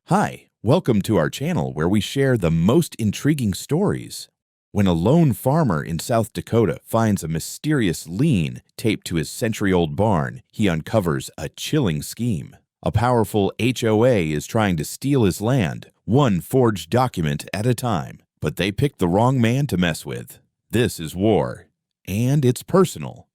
Hi, welcome to our channel where we share the most intriguing stories. When a lone farmer in South Dakota finds a mysterious lien taped to his century-old barn, he uncovers a chilling scheme. A powerful HOA is trying to steal his land, one forged document at a time, but they picked the wrong man to mess with. This is war, and it's personal.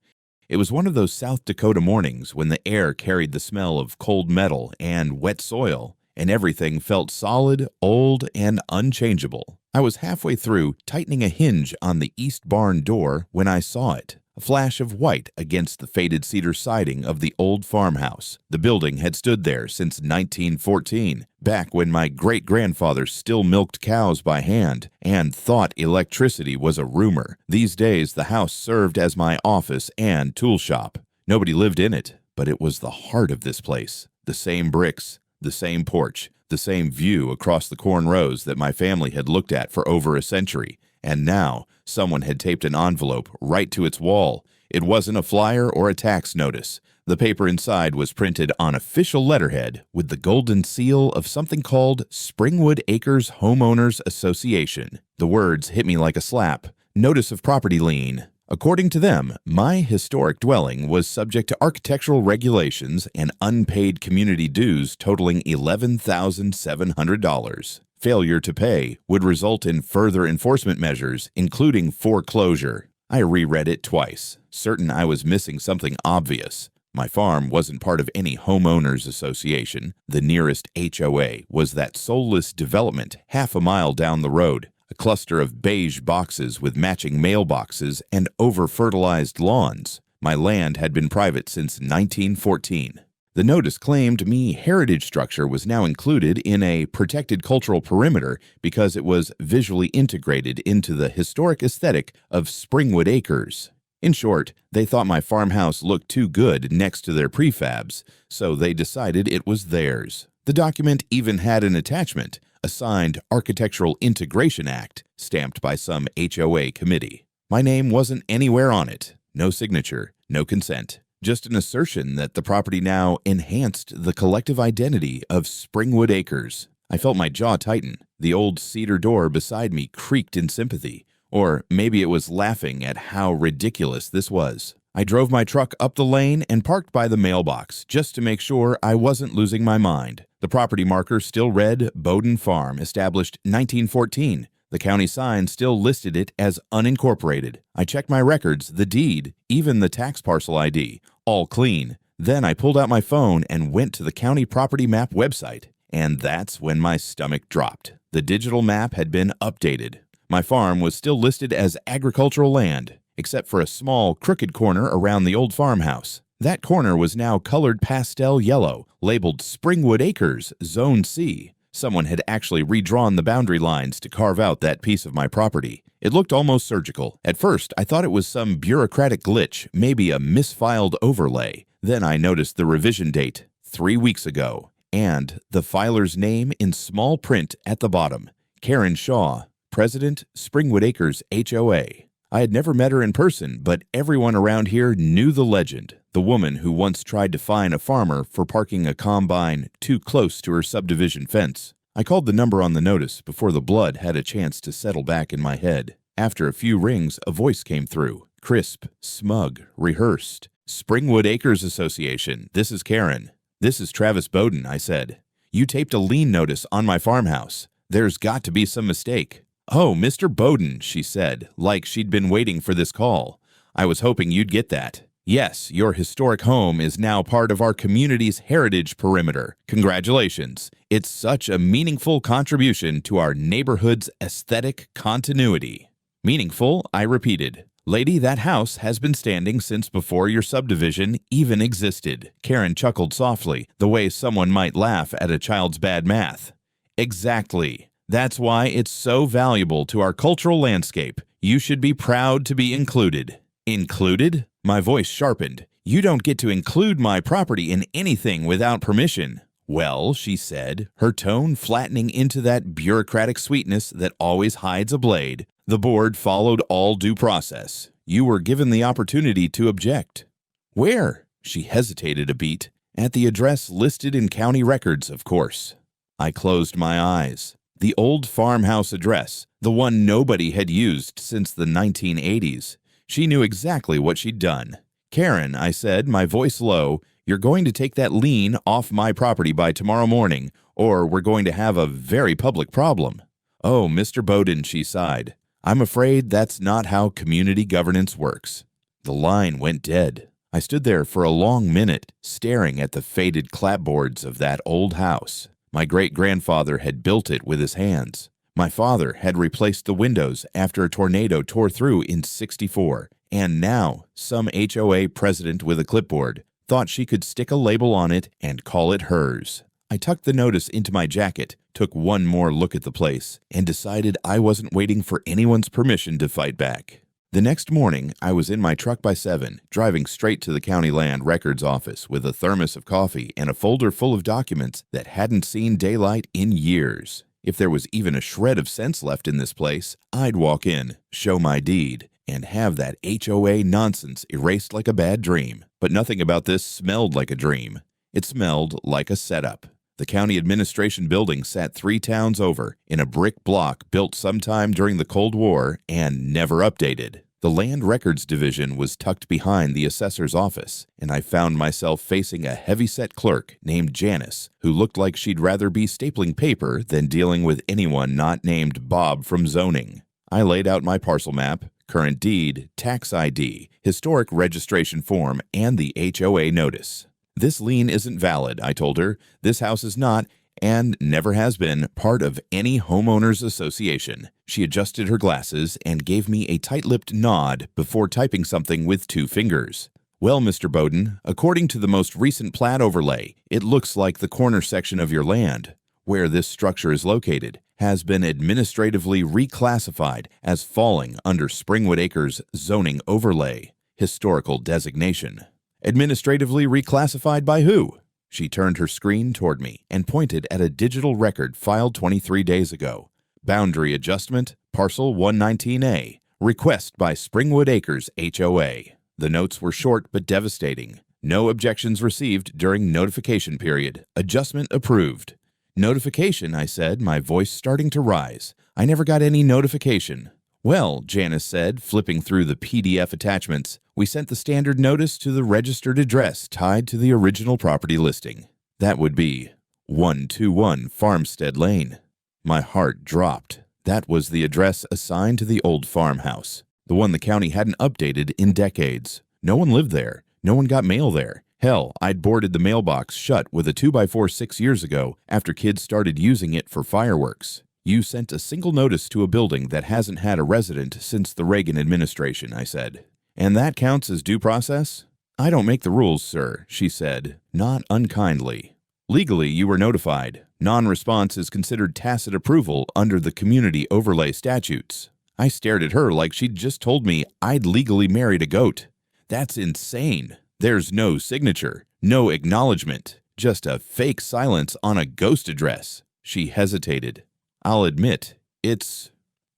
It was one of those South Dakota mornings when the air carried the smell of cold metal and wet soil, and everything felt solid, old, and unchangeable. I was halfway through tightening a hinge on the east barn door when I saw it, a flash of white against the faded cedar siding of the old farmhouse. The building had stood there since 1914, back when my great-grandfather still milked cows by hand and thought electricity was a rumor. These days, the house served as my office and tool shop. Nobody lived in it, but it was the heart of this place. The same bricks, the same porch, the same view across the corn rows that my family had looked at for over a century. And now, someone had taped an envelope right to its wall. It wasn't a flyer or a tax notice. The paper inside was printed on official letterhead with the golden seal of something called Springwood Acres Homeowners Association. The words hit me like a slap. Notice of property lien. According to them, my historic dwelling was subject to architectural regulations and unpaid community dues totaling $11,700. Failure to pay would result in further enforcement measures, including foreclosure. I reread it twice, certain I was missing something obvious. My farm wasn't part of any homeowners association. The nearest HOA was that soulless development half a mile down the road. A cluster of beige boxes with matching mailboxes and over-fertilized lawns. My land had been private since 1914. The notice claimed me heritage structure was now included in a protected cultural perimeter because it was visually integrated into the historic aesthetic of Springwood Acres. In short, they thought my farmhouse looked too good next to their prefabs, so they decided it was theirs. The document even had an attachment, a signed Architectural Integration Act, stamped by some HOA committee. My name wasn't anywhere on it. No signature, no consent. Just an assertion that the property now enhanced the collective identity of Springwood Acres. I felt my jaw tighten. The old cedar door beside me creaked in sympathy. Or maybe it was laughing at how ridiculous this was. I drove my truck up the lane and parked by the mailbox just to make sure I wasn't losing my mind. The property marker still read Bowden Farm, established 1914. The county sign still listed it as unincorporated. I checked my records, the deed, even the tax parcel ID, all clean. Then I pulled out my phone and went to the county property map website. And that's when my stomach dropped. The digital map had been updated. My farm was still listed as agricultural land, except for a small, crooked corner around the old farmhouse. That corner was now colored pastel yellow, labeled Springwood Acres, Zone C. Someone had actually redrawn the boundary lines to carve out that piece of my property. It looked almost surgical. At first, I thought it was some bureaucratic glitch, maybe a misfiled overlay. Then I noticed the revision date, 3 weeks ago, and the filer's name in small print at the bottom, Karen Shaw, President, Springwood Acres HOA. I had never met her in person, but everyone around here knew the legend. The woman who once tried to fine a farmer for parking a combine too close to her subdivision fence. I called the number on the notice before the blood had a chance to settle back in my head. After a few rings, a voice came through. Crisp, smug, rehearsed. Springwood Acres Association, this is Karen. This is Travis Bowden, I said. You taped a lien notice on my farmhouse. There's got to be some mistake. Oh, Mr. Bowden, she said, like she'd been waiting for this call. I was hoping you'd get that. Yes, your historic home is now part of our community's heritage perimeter. Congratulations. It's such a meaningful contribution to our neighborhood's aesthetic continuity. Meaningful, I repeated. Lady, that house has been standing since before your subdivision even existed. Karen chuckled softly, the way someone might laugh at a child's bad math. Exactly. That's why it's so valuable to our cultural landscape. You should be proud to be included. Included? My voice sharpened. You don't get to include my property in anything without permission. Well, she said, her tone flattening into that bureaucratic sweetness that always hides a blade. The board followed all due process. You were given the opportunity to object. Where? She hesitated a beat. At the address listed in county records, of course. I closed my eyes. The old farmhouse address, the one nobody had used since the 1980s. She knew exactly what she'd done. "Karen," I said, my voice low, "you're going to take that lien off my property by tomorrow morning, or we're going to have a very public problem." "Oh, Mr. Bowden," she sighed. "I'm afraid that's not how community governance works." The line went dead. I stood there for a long minute, staring at the faded clapboards of that old house. My great-grandfather had built it with his hands. My father had replaced the windows after a tornado tore through in '64, and now some HOA president with a clipboard thought she could stick a label on it and call it hers. I tucked the notice into my jacket, took one more look at the place, and decided I wasn't waiting for anyone's permission to fight back. The next morning, I was in my truck by 7, driving straight to the county land records office with a thermos of coffee and a folder full of documents that hadn't seen daylight in years. If there was even a shred of sense left in this place, I'd walk in, show my deed, and have that HOA nonsense erased like a bad dream. But nothing about this smelled like a dream. It smelled like a setup. The county administration building sat 3 towns over in a brick block built sometime during the Cold War and never updated. The Land Records Division was tucked behind the assessor's office, and I found myself facing a heavy-set clerk named Janice, who looked like she'd rather be stapling paper than dealing with anyone not named Bob from zoning. I laid out my parcel map, current deed, tax ID, historic registration form, and the HOA notice. "This lien isn't valid," I told her. "This house is not, and never has been, part of any homeowners association." She adjusted her glasses and gave me a tight-lipped nod before typing something with 2 fingers. "Well, Mr. Bowden, according to the most recent plat overlay, it looks like the corner section of your land, where this structure is located, has been administratively reclassified as falling under Springwood Acres zoning overlay, historical designation." "Administratively reclassified by who?" She turned her screen toward me and pointed at a digital record filed 23 days ago. "Boundary adjustment, parcel 119A, request by Springwood Acres HOA." The notes were short but devastating. "No objections received during notification period. Adjustment approved." "Notification," I said, my voice starting to rise. "I never got any notification." "Well," Janice said, flipping through the PDF attachments, "we sent the standard notice to the registered address tied to the original property listing. That would be 121 Farmstead Lane." My heart dropped. That was the address assigned to the old farmhouse, the one the county hadn't updated in decades. No one lived there. No one got mail there. Hell, I'd boarded the mailbox shut with a 2x4 6 years ago after kids started using it for fireworks. "You sent a single notice to a building that hasn't had a resident since the Reagan administration," I said. "And that counts as due process?" "I don't make the rules, sir," she said, not unkindly. "Legally, you were notified. Non-response is considered tacit approval under the community overlay statutes." I stared at her like she'd just told me I'd legally married a goat. "That's insane. There's no signature, no acknowledgement, just a fake silence on a ghost address." She hesitated. "I'll admit, it's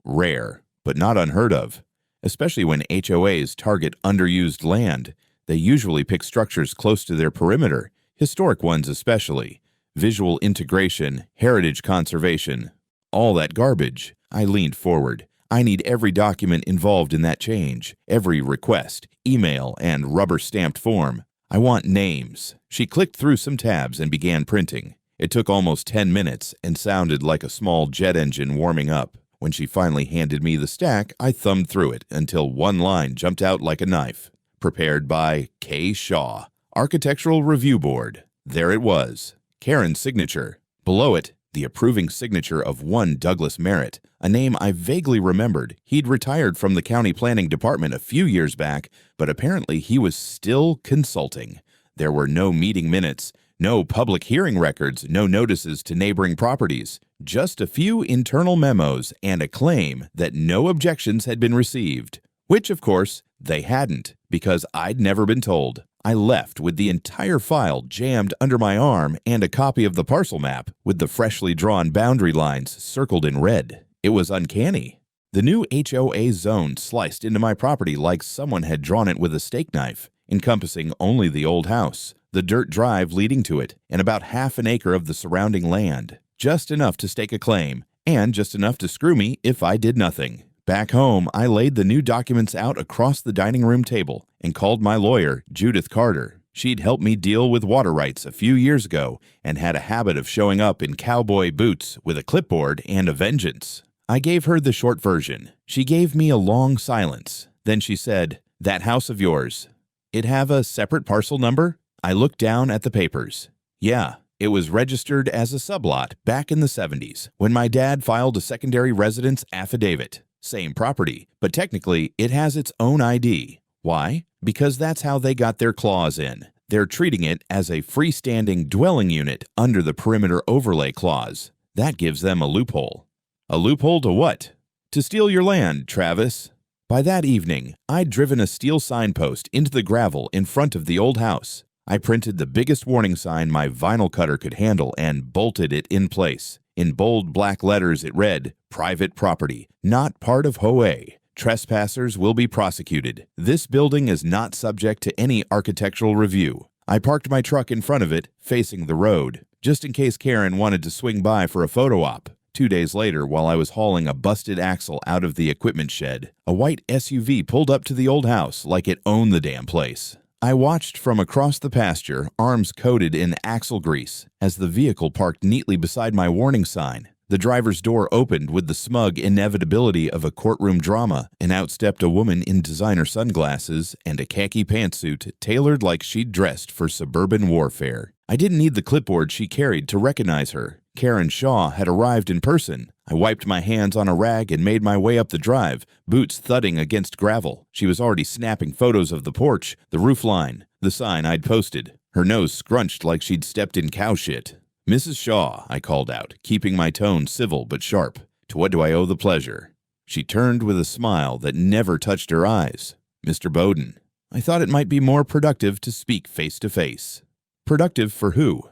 rare, but not unheard of. Especially when HOAs target underused land. They usually pick structures close to their perimeter, historic ones especially. Visual integration, heritage conservation, all that garbage." I leaned forward. "I need every document involved in that change, every request, email, and rubber-stamped form. I want names." She clicked through some tabs and began printing. It took almost 10 minutes and sounded like a small jet engine warming up. When she finally handed me the stack, I thumbed through it until one line jumped out like a knife. "Prepared by K. Shaw, Architectural Review Board." There it was, Karen's signature. Below it, the approving signature of one Douglas Merritt, a name I vaguely remembered. He'd retired from the county planning department a few years back, but apparently he was still consulting. There were no meeting minutes, no public hearing records, no notices to neighboring properties, just a few internal memos and a claim that no objections had been received, which, of course, they hadn't, because I'd never been told. I left with the entire file jammed under my arm and a copy of the parcel map with the freshly drawn boundary lines circled in red. It was uncanny. The new HOA zone sliced into my property like someone had drawn it with a steak knife, encompassing only the old house, the dirt drive leading to it, and about half an acre of the surrounding land. just enough to stake a claim, and just enough to screw me if I did nothing. Back home, I laid the new documents out across the dining room table and called my lawyer, Judith Carter. She'd helped me deal with water rights a few years ago and had a habit of showing up in cowboy boots with a clipboard and a vengeance. I gave her the short version. She gave me a long silence. Then she said, "That house of yours, it have a separate parcel number?" I looked down at the papers. Yeah, it was registered as a sublot back in the 70s when my dad filed a secondary residence affidavit. Same property, but technically it has its own ID. Why? Because that's how they got their clause in. They're treating it as a freestanding dwelling unit under the perimeter overlay clause. That gives them a loophole. A loophole to what? To steal your land, Travis. By that evening, I'd driven a steel signpost into the gravel in front of the old house. I printed the biggest warning sign my vinyl cutter could handle and bolted it in place. In bold black letters it read, "Private property, not part of HOA. Trespassers will be prosecuted. This building is not subject to any architectural review." I parked my truck in front of it, facing the road, just in case Karen wanted to swing by for a photo op. 2 days later, while I was hauling a busted axle out of the equipment shed, a white SUV pulled up to the old house like it owned the damn place. I watched from across the pasture, arms coated in axle grease, as the vehicle parked neatly beside my warning sign. The driver's door opened with the smug inevitability of a courtroom drama, and out stepped a woman in designer sunglasses and a khaki pantsuit tailored like she'd dressed for suburban warfare. I didn't need the clipboard she carried to recognize her. Karen Shaw had arrived in person. I wiped my hands on a rag and made my way up the drive, boots thudding against gravel. She was already snapping photos of the porch, the roof line, the sign I'd posted. Her nose scrunched like she'd stepped in cow shit. "Mrs. Shaw," I called out, keeping my tone civil but sharp. "To what do I owe the pleasure?" She turned with a smile that never touched her eyes. "Mr. Bowden, I thought it might be more productive to speak face to face." "Productive for who?"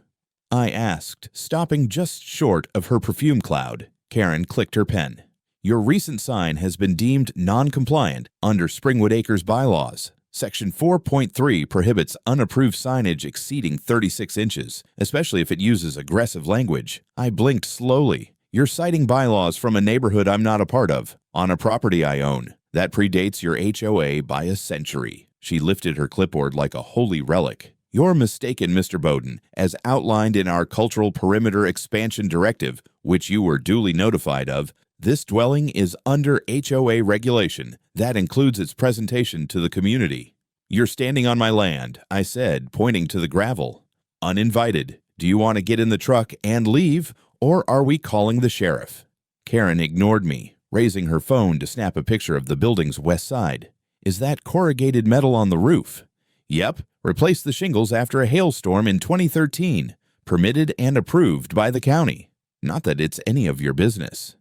I asked, stopping just short of her perfume cloud. Karen clicked her pen. "Your recent sign has been deemed non-compliant under Springwood Acres bylaws. Section 4.3 prohibits unapproved signage exceeding 36 inches, especially if it uses aggressive language." I blinked slowly. "You're citing bylaws from a neighborhood I'm not a part of, on a property I own. That predates your HOA by a century." She lifted her clipboard like a holy relic. "You're mistaken, Mr. Bowden. As outlined in our Cultural Perimeter Expansion Directive, which you were duly notified of, this dwelling is under HOA regulation. That includes its presentation to the community." "You're standing on my land," I said, pointing to the gravel. "Uninvited. Do you want to get in the truck and leave, or are we calling the sheriff?" Karen ignored me, raising her phone to snap a picture of the building's west side. "Is that corrugated metal on the roof?" "Yep. Replaced the shingles after a hailstorm in 2013. Permitted and approved by the county. Not that it's any of your business."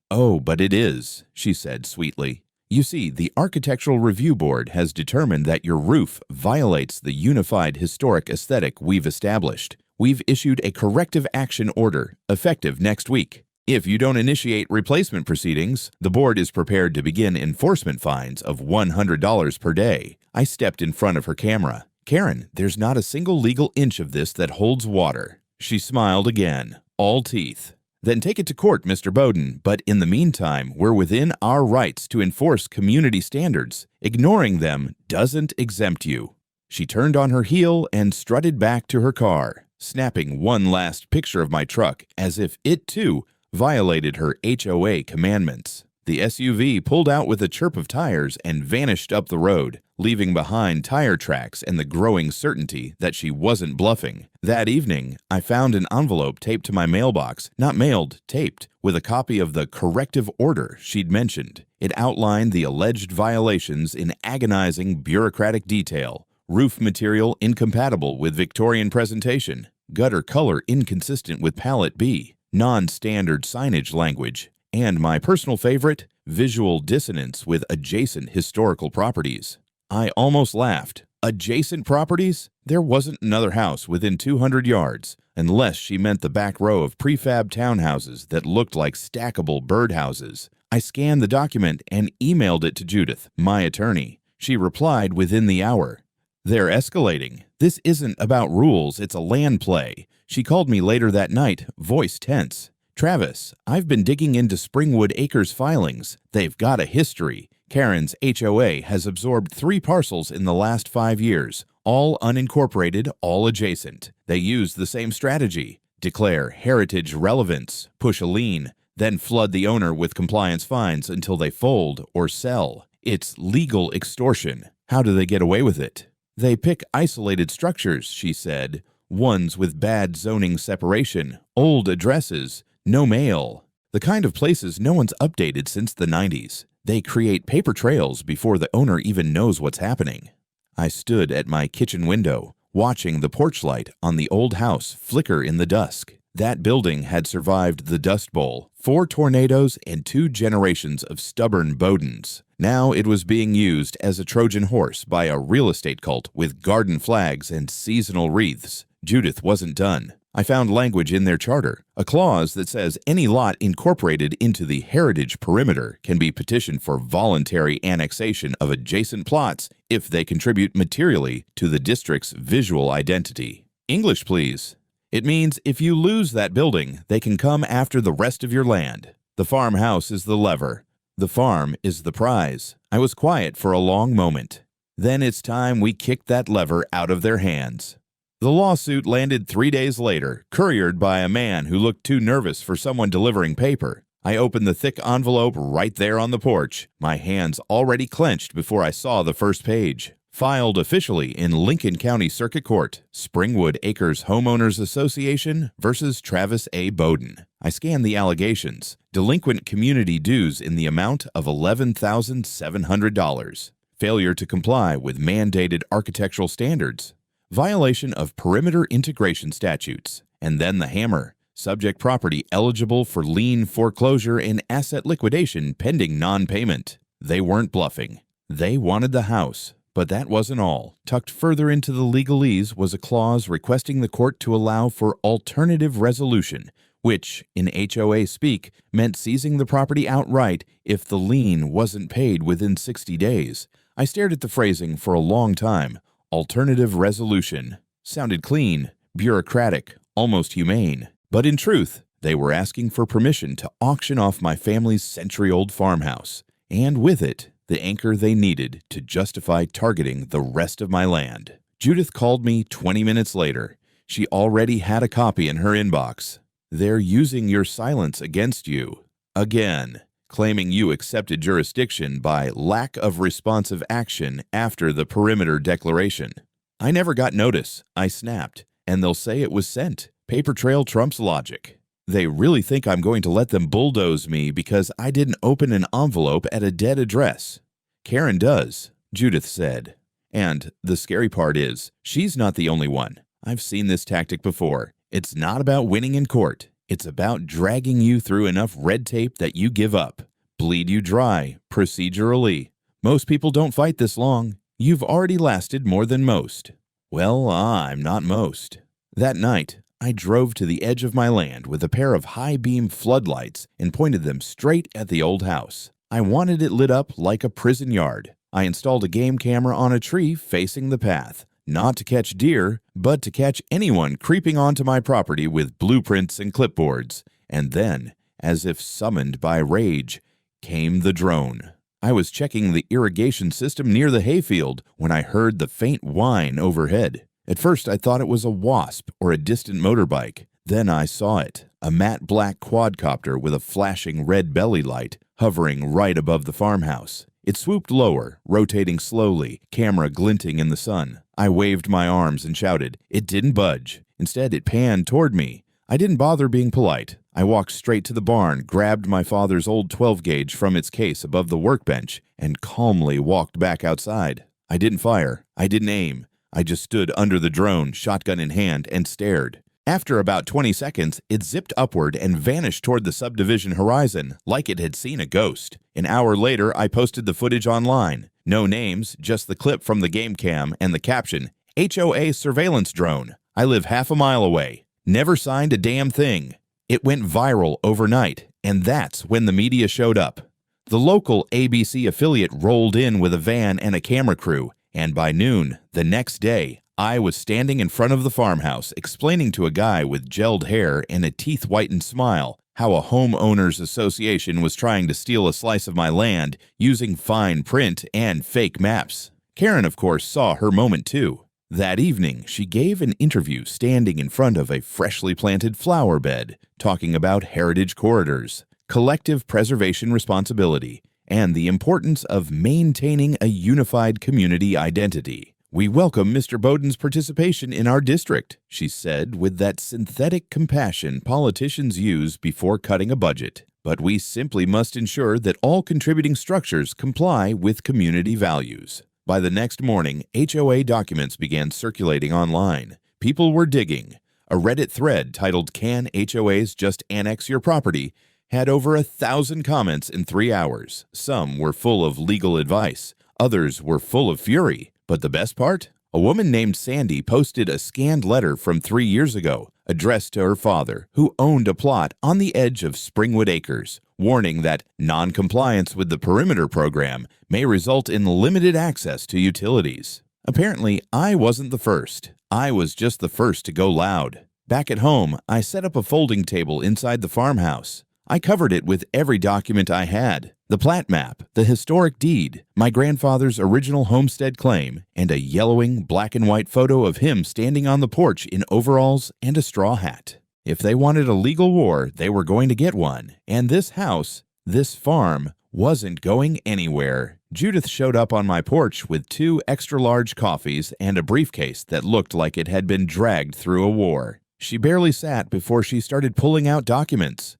"Oh, but it is," she said sweetly. "You see, the Architectural Review Board has determined that your roof violates the unified historic aesthetic we've established. We've issued a corrective action order, effective next week. If you don't initiate replacement proceedings, the board is prepared to begin enforcement fines of $100 per day." I stepped in front of her camera. "Karen, there's not a single legal inch of this that holds water." She smiled again, all teeth. "Then take it to court, Mr. Bowden, but in the meantime, we're within our rights to enforce community standards. Ignoring them doesn't exempt you." She turned on her heel and strutted back to her car, snapping one last picture of my truck as if it, too, violated her HOA commandments. The SUV pulled out with a chirp of tires and vanished up the road, leaving behind tire tracks and the growing certainty that she wasn't bluffing. That evening, I found an envelope taped to my mailbox, not mailed, taped, with a copy of the corrective order she'd mentioned. It outlined the alleged violations in agonizing bureaucratic detail: roof material incompatible with Victorian presentation, gutter color inconsistent with palette B, non-standard signage language, and my personal favorite, visual dissonance with adjacent historical properties. I almost laughed. Adjacent properties? There wasn't another house within 200 yards, unless she meant the back row of prefab townhouses that looked like stackable birdhouses. I scanned the document and emailed it to Judith, my attorney. She replied within the hour. "They're escalating. This isn't about rules, it's a land play. She called me later that night, voice tense. "Travis, I've been digging into Springwood Acres filings. They've got a history. Karen's HOA has absorbed 3 parcels in the last 5 years, all unincorporated, all adjacent. They use the same strategy. Declare heritage relevance, push a lien, then flood the owner with compliance fines until they fold or sell. It's legal extortion. How do they get away with it? They pick isolated structures," she said, "ones with bad zoning separation, old addresses, no mail. The kind of places no one's updated since the 90s. They create paper trails before the owner even knows what's happening." I stood at my kitchen window, watching the porch light on the old house flicker in the dusk. That building had survived the Dust Bowl, 4 tornadoes, and 2 generations of stubborn Bowdens. Now it was being used as a Trojan horse by a real estate cult with garden flags and seasonal wreaths. Judith wasn't done. I found language in their charter, a clause that says any lot incorporated into the heritage perimeter can be petitioned for voluntary annexation of adjacent plots if they contribute materially to the district's visual identity. English, please. It means if you lose that building, they can come after the rest of your land. The farmhouse is the lever. The farm is the prize. I was quiet for a long moment. Then it's time we kicked that lever out of their hands. The lawsuit landed 3 days later, couriered by a man who looked too nervous for someone delivering paper. I opened the thick envelope right there on the porch, my hands already clenched before I saw the first page. Filed officially in Lincoln County Circuit Court, Springwood Acres Homeowners Association versus Travis A. Bowden. I scanned the allegations. Delinquent community dues in the amount of $11,700. Failure to comply with mandated architectural standards. Violation of perimeter integration statutes. And then the hammer. Subject property eligible for lien foreclosure and asset liquidation pending non-payment. They weren't bluffing. They wanted the house. But that wasn't all. Tucked further into the legalese was a clause requesting the court to allow for alternative resolution, which, in HOA speak, meant seizing the property outright if the lien wasn't paid within 60 days. I stared at the phrasing for a long time. Alternative resolution. Sounded clean, bureaucratic, almost humane. But in truth, they were asking for permission to auction off my family's century-old farmhouse. And with it, the anchor they needed to justify targeting the rest of my land. Judith called me 20 minutes later. She already had a copy in her inbox. "They're using your silence against you. Again, claiming you accepted jurisdiction by lack of responsive action after the perimeter declaration." I never got notice. I snapped. And they'll say it was sent. Paper trail trumps logic. They really think I'm going to let them bulldoze me because I didn't open an envelope at a dead address. Karen does, Judith said. And the scary part is, she's not the only one. I've seen this tactic before. It's not about winning in court. It's about dragging you through enough red tape that you give up. Bleed you dry, procedurally. Most people don't fight this long. You've already lasted more than most. Well, I'm not most. That night, I drove to the edge of my land with a pair of high-beam floodlights and pointed them straight at the old house. I wanted it lit up like a prison yard. I installed a game camera on a tree facing the path, not to catch deer, but to catch anyone creeping onto my property with blueprints and clipboards. And then, as if summoned by rage, came the drone. I was checking the irrigation system near the hayfield when I heard the faint whine overhead. At first, I thought it was a wasp or a distant motorbike. Then I saw it, a matte black quadcopter with a flashing red belly light hovering right above the farmhouse. It swooped lower, rotating slowly, camera glinting in the sun. I waved my arms and shouted. It didn't budge. Instead, it panned toward me. I didn't bother being polite. I walked straight to the barn, grabbed my father's old 12-gauge from its case above the workbench, and calmly walked back outside. I didn't fire. I didn't aim. I just stood under the drone, shotgun in hand, and stared. After about 20 seconds, it zipped upward and vanished toward the subdivision horizon, like it had seen a ghost. An hour later, I posted the footage online. No names, just the clip from the game cam and the caption, HOA surveillance drone. I live half a mile away. Never signed a damn thing. It went viral overnight, and that's when the media showed up. The local ABC affiliate rolled in with a van and a camera crew. And by noon, the next day, I was standing in front of the farmhouse explaining to a guy with gelled hair and a teeth-whitened smile how a homeowners association was trying to steal a slice of my land using fine print and fake maps. Karen, of course, saw her moment too. That evening, she gave an interview standing in front of a freshly planted flower bed, talking about heritage corridors, collective preservation responsibility, and the importance of maintaining a unified community identity. "We welcome Mr. Bowden's participation in our district," she said with that synthetic compassion politicians use before cutting a budget. "But we simply must ensure that all contributing structures comply with community values." By the next morning, HOA documents began circulating online. People were digging. A Reddit thread titled "Can HOAs Just Annex Your Property?" had over 1,000 comments in 3 hours. Some were full of legal advice. Others were full of fury. But the best part? A woman named Sandy posted a scanned letter from 3 years ago, addressed to her father, who owned a plot on the edge of Springwood Acres, warning that non-compliance with the perimeter program may result in limited access to utilities. Apparently, I wasn't the first. I was just the first to go loud. Back at home, I set up a folding table inside the farmhouse. I covered it with every document I had: the plat map, the historic deed, my grandfather's original homestead claim, and a yellowing black and white photo of him standing on the porch in overalls and a straw hat. If they wanted a legal war, they were going to get one, and this house, this farm, wasn't going anywhere. Judith showed up on my porch with 2 extra-large coffees and a briefcase that looked like it had been dragged through a war. She barely sat before she started pulling out documents,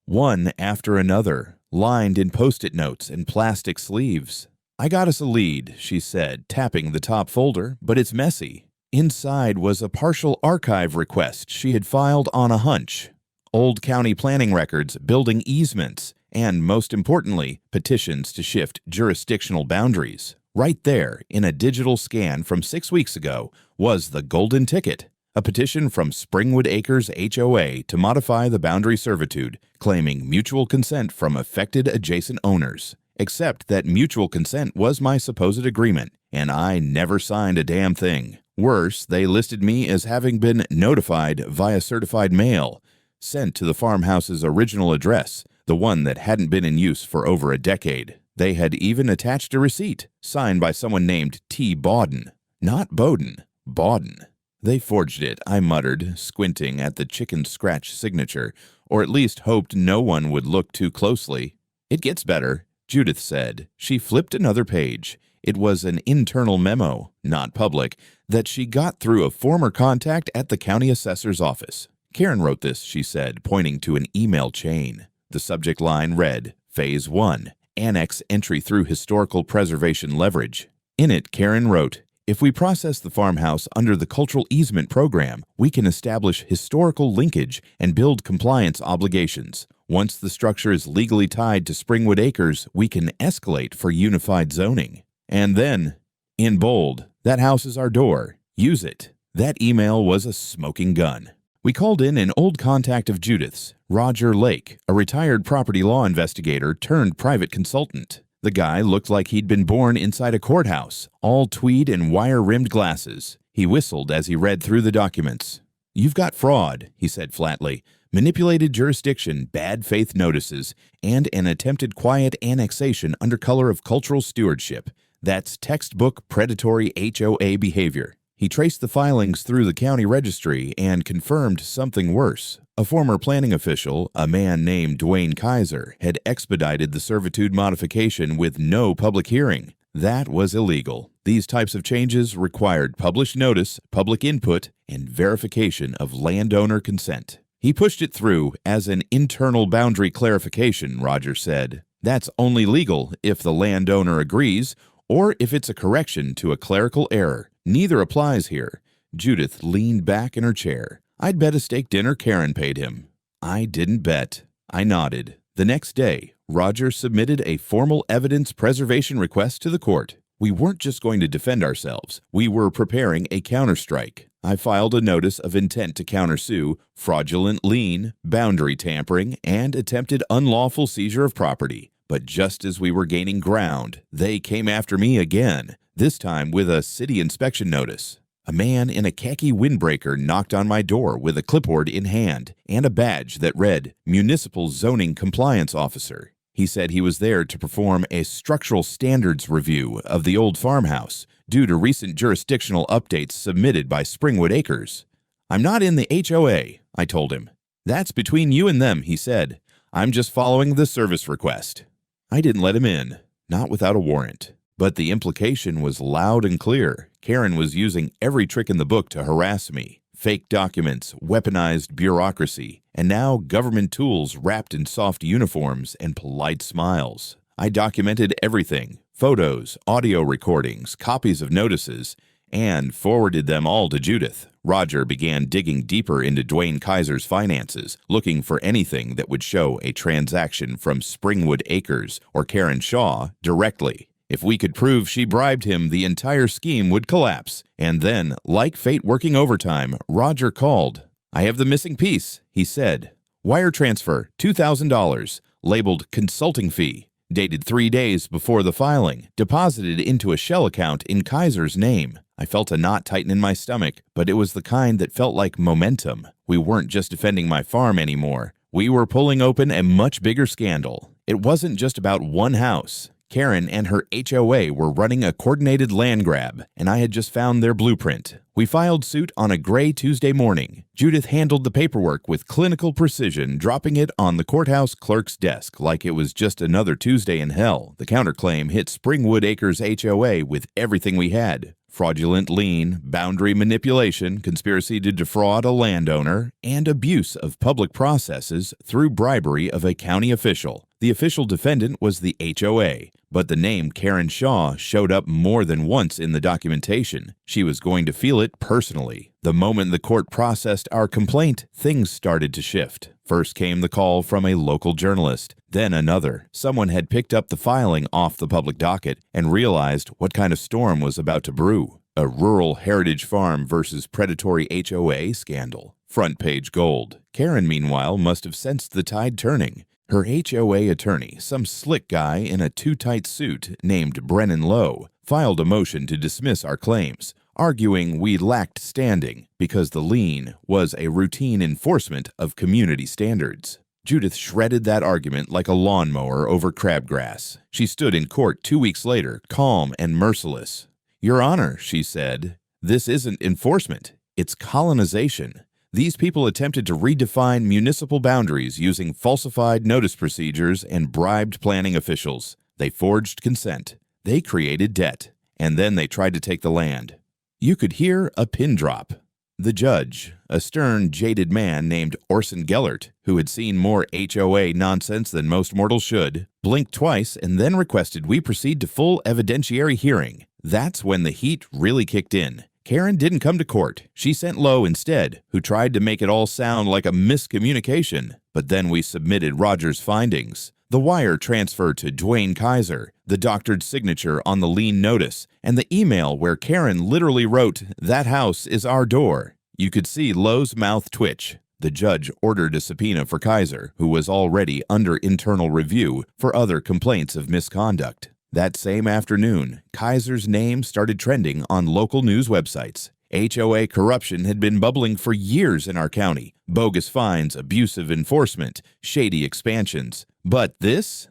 one after another, lined in Post-it notes and plastic sleeves. "I got us a lead," she said, tapping the top folder, "but it's messy." Inside was a partial archive request she had filed on a hunch, old county planning records, building easements, and, most importantly, petitions to shift jurisdictional boundaries. Right there, in a digital scan from 6 weeks ago, was the golden ticket. A petition from Springwood Acres HOA to modify the boundary servitude, claiming mutual consent from affected adjacent owners. Except that mutual consent was my supposed agreement, and I never signed a damn thing. Worse, they listed me as having been notified via certified mail, sent to the farmhouse's original address, the one that hadn't been in use for over a decade. They had even attached a receipt, signed by someone named T. Bawden. Not Bowden, Bawden. "They forged it," I muttered, squinting at the chicken scratch signature, or at least hoped no one would look too closely. "It gets better," Judith said. She flipped another page. It was an internal memo, not public, that she got through a former contact at the county assessor's office. "Karen wrote this," she said, pointing to an email chain. The subject line read, "Phase 1, Annex Entry Through Historical Preservation Leverage." In it, Karen wrote, "If we process the farmhouse under the cultural easement program, we can establish historical linkage and build compliance obligations. Once the structure is legally tied to Springwood Acres, we can escalate for unified zoning." And then, in bold, "That house is our door. Use it." That email was a smoking gun. We called in an old contact of Judith's, Roger Lake, a retired property law investigator turned private consultant. The guy looked like he'd been born inside a courthouse, all tweed and wire-rimmed glasses. He whistled as he read through the documents. "You've got fraud," he said flatly, "manipulated jurisdiction, bad faith notices, and an attempted quiet annexation under color of cultural stewardship. That's textbook predatory HOA behavior." He traced the filings through the county registry and confirmed something worse. A former planning official, a man named Dwayne Kaiser, had expedited the servitude modification with no public hearing. That was illegal. These types of changes required published notice, public input, and verification of landowner consent. "He pushed it through as an internal boundary clarification," Roger said. "That's only legal if the landowner agrees or if it's a correction to a clerical error. Neither applies here." Judith leaned back in her chair. "I'd bet a steak dinner Karen paid him." I didn't bet. I nodded. The next day, Roger submitted a formal evidence preservation request to the court. We weren't just going to defend ourselves. We were preparing a counterstrike. I filed a notice of intent to countersue fraudulent lien, boundary tampering, and attempted unlawful seizure of property. But just as we were gaining ground, they came after me again, this time with a city inspection notice. A man in a khaki windbreaker knocked on my door with a clipboard in hand and a badge that read Municipal Zoning Compliance Officer. He said he was there to perform a structural standards review of the old farmhouse due to recent jurisdictional updates submitted by Springwood Acres. "I'm not in the HOA," I told him. "That's between you and them," he said. "I'm just following the service request." I didn't let him in, not without a warrant. But the implication was loud and clear. Karen was using every trick in the book to harass me. Fake documents, weaponized bureaucracy, and now government tools wrapped in soft uniforms and polite smiles. I documented everything: photos, audio recordings, copies of notices, and forwarded them all to Judith. Roger began digging deeper into Dwayne Kaiser's finances, looking for anything that would show a transaction from Springwood Acres or Karen Shaw directly. If we could prove she bribed him, the entire scheme would collapse. And then, like fate working overtime, Roger called. "I have the missing piece," he said. "Wire transfer, $2,000, labeled consulting fee, dated 3 days before the filing, deposited into a shell account in Kaiser's name." I felt a knot tighten in my stomach, but it was the kind that felt like momentum. We weren't just defending my farm anymore. We were pulling open a much bigger scandal. It wasn't just about one house. Karen and her HOA were running a coordinated land grab, and I had just found their blueprint. We filed suit on a gray Tuesday morning. Judith handled the paperwork with clinical precision, dropping it on the courthouse clerk's desk like it was just another Tuesday in hell. The counterclaim hit Springwood Acres HOA with everything we had: fraudulent lien, boundary manipulation, conspiracy to defraud a landowner, and abuse of public processes through bribery of a county official. The official defendant was the HOA, but the name Karen Shaw showed up more than once in the documentation. She was going to feel it personally. The moment the court processed our complaint, things started to shift. First came the call from a local journalist, then another. Someone had picked up the filing off the public docket and realized what kind of storm was about to brew. A rural heritage farm versus predatory HOA scandal. Front page gold. Karen, meanwhile, must have sensed the tide turning. Her HOA attorney, some slick guy in a too-tight suit named Brennan Lowe, filed a motion to dismiss our claims, arguing we lacked standing because the lien was a routine enforcement of community standards. Judith shredded that argument like a lawnmower over crabgrass. She stood in court 2 weeks later, calm and merciless. "Your Honor," she said, "this isn't enforcement, it's colonization. These people attempted to redefine municipal boundaries using falsified notice procedures and bribed planning officials. They forged consent. They created debt. And then they tried to take the land." You could hear a pin drop. The judge, a stern, jaded man named Orson Gellert, who had seen more HOA nonsense than most mortals should, blinked twice and then requested we proceed to full evidentiary hearing. That's when the heat really kicked in. Karen didn't come to court. She sent Lowe instead, who tried to make it all sound like a miscommunication. But then we submitted Roger's findings: the wire transfer to Dwayne Kaiser, the doctored signature on the lien notice, and the email where Karen literally wrote, "That house is our door." You could see Lowe's mouth twitch. The judge ordered a subpoena for Kaiser, who was already under internal review for other complaints of misconduct. That same afternoon, Kaiser's name started trending on local news websites. HOA corruption had been bubbling for years in our county. Bogus fines, abusive enforcement, shady expansions. But this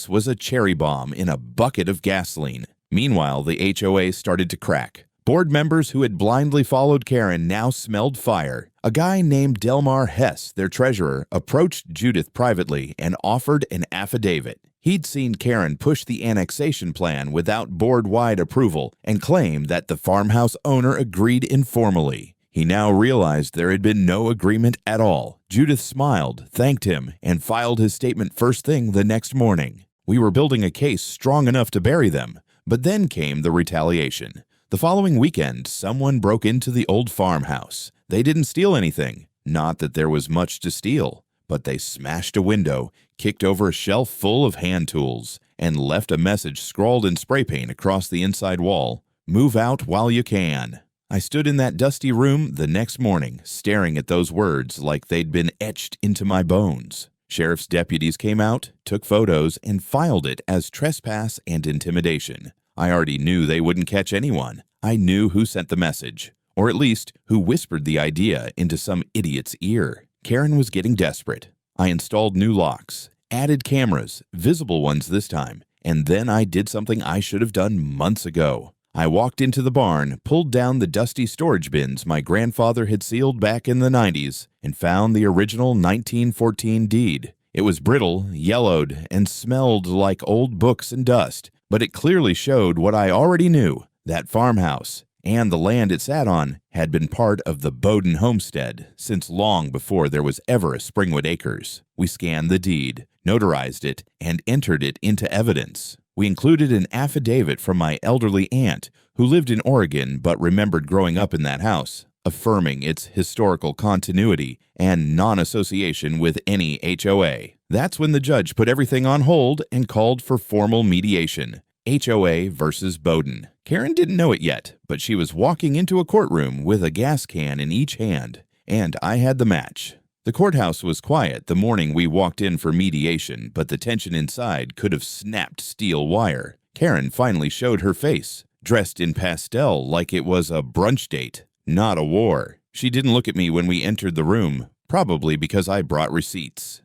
was a cherry bomb in a bucket of gasoline. Meanwhile, the HOA started to crack. Board members who had blindly followed Karen now smelled fire. A guy named Delmar Hess, their treasurer, approached Judith privately and offered an affidavit. He'd seen Karen push the annexation plan without board-wide approval and claimed that the farmhouse owner agreed informally. He now realized there had been no agreement at all. Judith smiled, thanked him, and filed his statement first thing the next morning. We were building a case strong enough to bury them, but then came the retaliation. The following weekend, someone broke into the old farmhouse. They didn't steal anything. Not that there was much to steal, but they smashed a window, kicked over a shelf full of hand tools, and left a message scrawled in spray paint across the inside wall: "Move out while you can." I stood in that dusty room the next morning, staring at those words like they'd been etched into my bones. Sheriff's deputies came out, took photos, and filed it as trespass and intimidation. I already knew they wouldn't catch anyone. I knew who sent the message. or at least who whispered the idea into some idiot's ear. Karen was getting desperate. I installed new locks, added cameras, visible ones this time, and then I did something I should have done months ago. I walked into the barn, pulled down the dusty storage bins my grandfather had sealed back in the 90s, and found the original 1914 deed. It was brittle, yellowed, and smelled like old books and dust, but it clearly showed what I already knew. That farmhouse and the land it sat on had been part of the Bowden homestead since long before there was ever a Springwood Acres. We scanned the deed, notarized it, and entered it into evidence. We included an affidavit from my elderly aunt, who lived in Oregon but remembered growing up in that house, affirming its historical continuity and non-association with any HOA. That's when the judge put everything on hold and called for formal mediation. HOA versus Bowden. Karen didn't know it yet, but she was walking into a courtroom with a gas can in each hand, and I had the match. The courthouse was quiet the morning we walked in for mediation, but the tension inside could have snapped steel wire. Karen finally showed her face, dressed in pastel like it was a brunch date, not a war. She didn't look at me when we entered the room, probably because I brought receipts.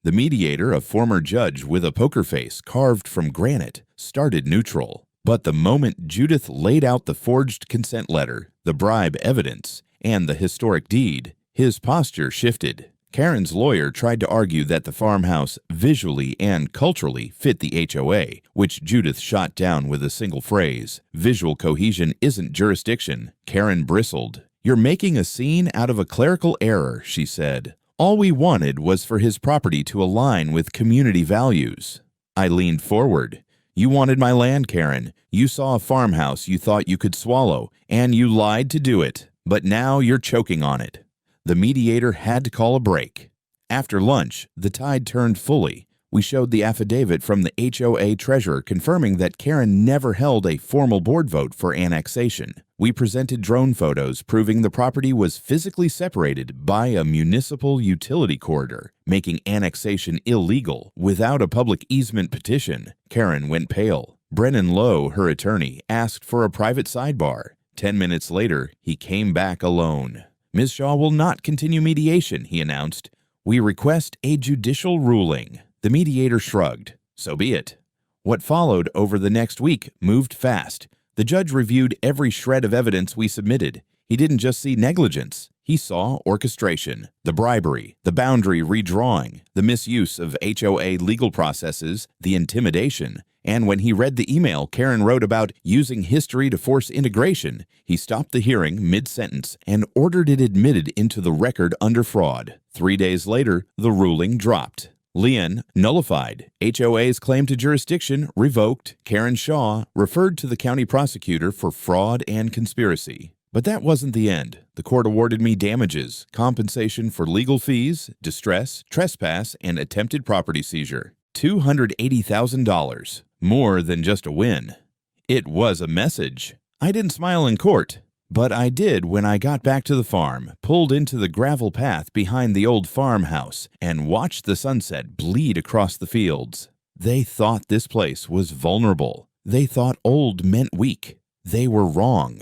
The mediator, a former judge with a poker face carved from granite, started neutral. But the moment Judith laid out the forged consent letter, the bribe evidence, and the historic deed, his posture shifted. Karen's lawyer tried to argue that the farmhouse visually and culturally fit the HOA, which Judith shot down with a single phrase. Visual cohesion isn't jurisdiction. Karen bristled. "You're making a scene out of a clerical error," she said. "All we wanted was for his property to align with community values." I leaned forward. "You wanted my land, Karen. You saw a farmhouse you thought you could swallow, and you lied to do it. But now you're choking on it." The mediator had to call a break. After lunch, the tide turned fully. We showed the affidavit from the HOA treasurer confirming that Karen never held a formal board vote for annexation. We presented drone photos proving the property was physically separated by a municipal utility corridor, making annexation illegal without a public easement petition. Karen went pale. Brennan Lowe, her attorney, asked for a private sidebar. 10 minutes later, he came back alone. "Ms. Shaw will not continue mediation," he announced. "We request a judicial ruling." The mediator shrugged. So be it. What followed over the next week moved fast. The judge reviewed every shred of evidence we submitted. He didn't just see negligence. He saw orchestration, the bribery, the boundary redrawing, the misuse of HOA legal processes, the intimidation. And when he read the email Karen wrote about using history to force integration, he stopped the hearing mid-sentence and ordered it admitted into the record under fraud. 3 days later, the ruling dropped. Lien nullified. HOA's claim to jurisdiction revoked. Karen Shaw referred to the county prosecutor for fraud and conspiracy. But that wasn't the end. The court awarded me damages, compensation for legal fees, distress, trespass, and attempted property seizure. $280,000. More than just a win. It was a message. I didn't smile in court, but I did when I got back to the farm, pulled into the gravel path behind the old farmhouse, and watched the sunset bleed across the fields. They thought this place was vulnerable. They thought old meant weak. They were wrong.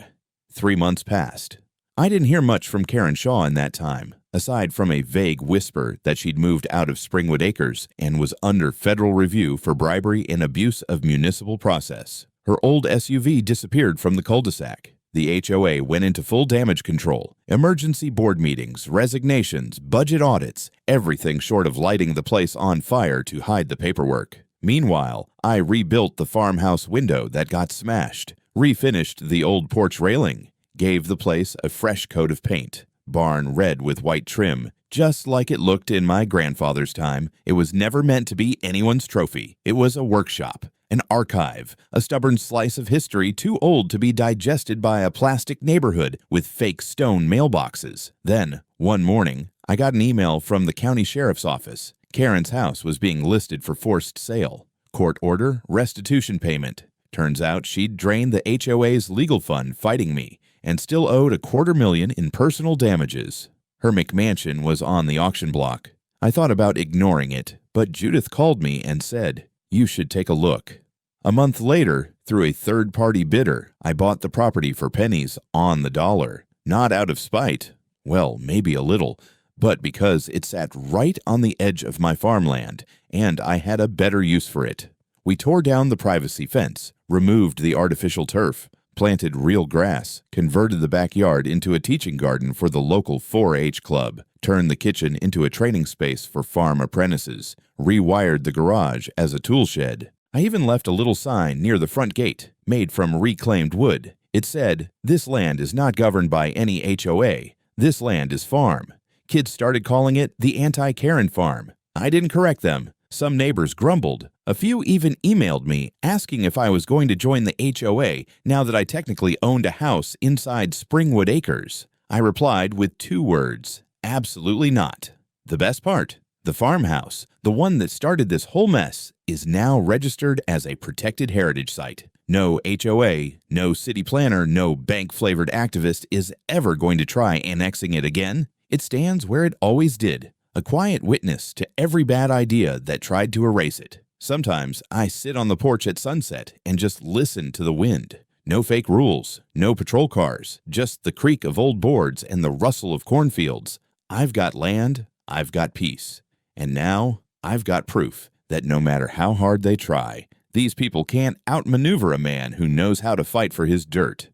3 months passed. I didn't hear much from Karen Shaw in that time, aside from a vague whisper that she'd moved out of Springwood Acres and was under federal review for bribery and abuse of municipal process. Her old SUV disappeared from the cul-de-sac. The HOA went into full damage control. Emergency board meetings, resignations, budget audits, everything short of lighting the place on fire to hide the paperwork. Meanwhile, I rebuilt the farmhouse window that got smashed, refinished the old porch railing, gave the place a fresh coat of paint, barn red with white trim, just like it looked in my grandfather's time. It was never meant to be anyone's trophy. It was a workshop, an archive, a stubborn slice of history too old to be digested by a plastic neighborhood with fake stone mailboxes. Then, one morning, I got an email from the county sheriff's office. Karen's house was being listed for forced sale. Court order, restitution payment. Turns out she'd drained the HOA's legal fund fighting me and still owed $250,000 in personal damages. Her McMansion was on the auction block. I thought about ignoring it, but Judith called me and said, "You should take a look." A month later, through a third-party bidder, I bought the property for pennies on the dollar. Not out of spite. Well, maybe a little, but because it sat right on the edge of my farmland, and I had a better use for it. We tore down the privacy fence, removed the artificial turf, planted real grass, converted the backyard into a teaching garden for the local 4-H club, turned the kitchen into a training space for farm apprentices, rewired the garage as a tool shed. I even left a little sign near the front gate, made from reclaimed wood. It said, "This land is not governed by any HOA. This land is farm." Kids started calling it the Anti-Karen Farm. I didn't correct them. Some neighbors grumbled. A few even emailed me asking if I was going to join the HOA now that I technically owned a house inside Springwood Acres. I replied with 2 words, absolutely not. The best part, the farmhouse, the one that started this whole mess, is now registered as a protected heritage site. No HOA, no city planner, no bank-flavored activist is ever going to try annexing it again. It stands where it always did. A quiet witness to every bad idea that tried to erase it. Sometimes I sit on the porch at sunset and just listen to the wind. No fake rules, no patrol cars, just the creak of old boards and the rustle of cornfields. I've got land, I've got peace. And now I've got proof that no matter how hard they try, these people can't outmaneuver a man who knows how to fight for his dirt.